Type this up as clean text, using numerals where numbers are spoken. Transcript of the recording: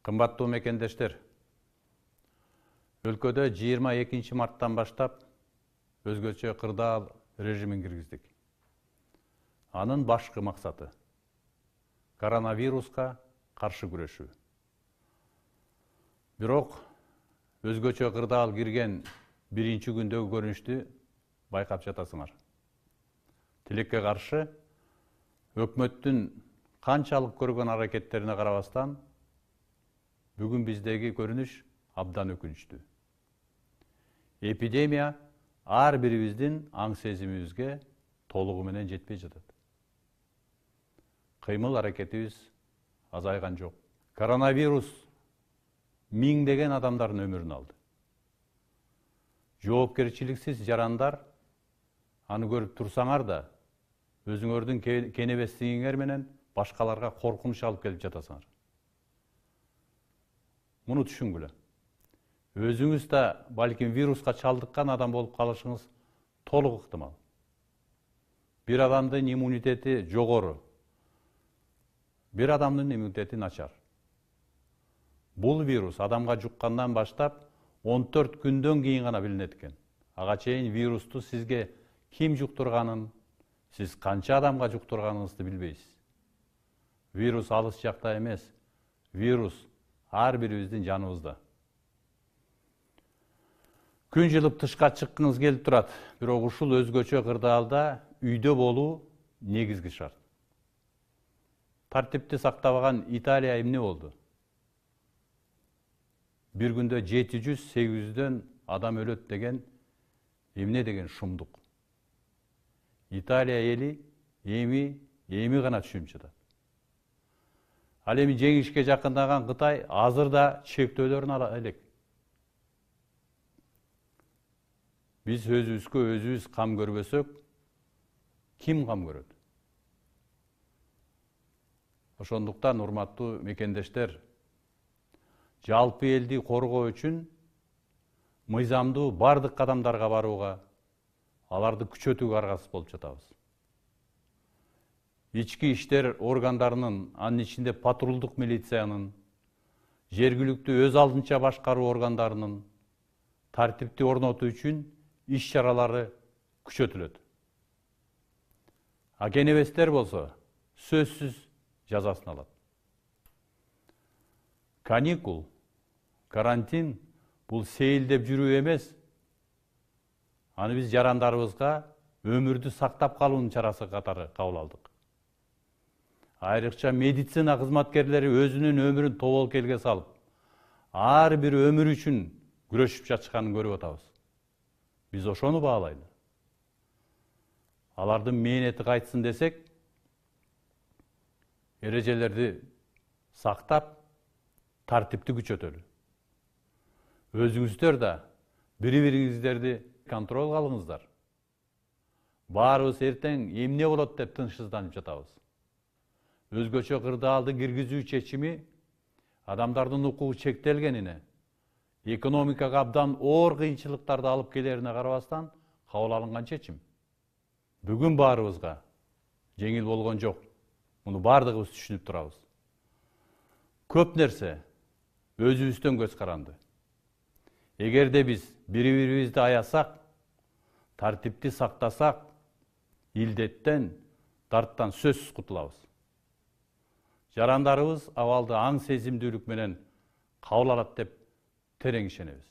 Кымбаттуу мекендештер, өлкөдө 22 марттан баштап өзгөчө кырдаал режимин киргиздик. Анын башкы максаты коронавируска каршы күрөшүү. Бирок өзгөчө кырдаал кирген биринчи күндөгү көрүнүштү байкап жатасыңар. Тилекке каршы өкмөттүн канчалык көргөн аракеттерине карабастан бүгүн биздеги көрүнүш абдан өкүнүчтүү. Эпидемия ар бирибиздин аң сезимибизге толугу менен жетпей жатат. Кыймыл аракетибиз азайган жок. Коронавирус миңдеген адамдардын өмүрүн алды. Жоопкерчиликсиз жарандар аны көрүп турсаңар да, өзүңөрдүн кенебестигиңер менен башкаларга коркунуч алып келип жатасыңар. Муну түшүнгүлө. Өзүңүз да балким вируска чалдыккан адам болуп калышыңыз толук ыктымал. Бир адамдын иммунитети жогору, бир адамдын иммунитети начар. Бул вирус адамга жуккандан баштап 14 күндөн кийин гана билинет экен. Ага чейин вирусту сизге ким жуктурганын, сиз канча адамга жуктурганыңызды билбейсиз. Вирус алыс жакта эмес, вирус ар бирибиздин жаныбызда. Күн жылып тышка чыккыңыз келип турат, бирок ушул өзгөчө кырдаалда үйдө болуу негизги шарт. Тартипти сактабаган Италия эмне болду? Бир күндө 700-800дөн адам өлөт деген эмне деген шумдук. Италия эли эми гана түшүнүп жатат. Ал эми жеңишке жакындаган Кытай азыр да чектөөлөрүн ала элек. Биз өзүбүзгө өзүбүз кам көрбөсөк, ким кам көрөт? Ошондуктан, урматтуу мекендештер, жалпы элди коргоо үчүн мыйзамдуу бардык кадамдарга барууга, аларды күчөтүүгө аргасыз болуп жатабыз. Ички иштер органдарынын, анын ичинде патрулдук милициянын, жергиликтүү өз алдынча башкаруу органдарынын тартипти орнотуу үчүн иш чаралары күчөтүлөт. А кенебестер болсо сөзсүз жазасын алат. Каникул, карантин бул сейилдеп жүрүү эмес. Аны биз жарандарыбызга өмүрдү сактап калуунун чарасы катары кабыл алдык. Айрыкча медицина кызматкерлери өзүнүн өмүрүн тоболкелге салып, ар бир өмүр үчүн күрөшүп жатышканын көрүп атабыз. Биз ошону баалайлы. Алардын мээнети кайтсын десек, эрежелерди сактап, тартипти күчөтөлү. Өзүңүздөр да бири-бириңиздерди контролго алыңыздар. Баарыбыз эртең эмне болот деп тынчсызданып жатабыз. Өзгөчө кырдаалды киргизүү чечими адамдардын укугу чектелгенине, экономикага абдан оор кыйынчылыктарды алып келерине карабастан кабыл алынган чечим. Бүгүн баарыбызга жеңил болгон жок. Муну бардыгыбыз түшүнүп турабыз. Көп нерсе өзүбүздөн көз каранды. Эгерде биз бири-бирибизди аясак, тартипти сактасак, илдеттен, дарттан сөзсүз кутулабыз. Жарандарыбыз абалды аң сезимдүүлүк менен кабыл алат деп терең ишенебиз.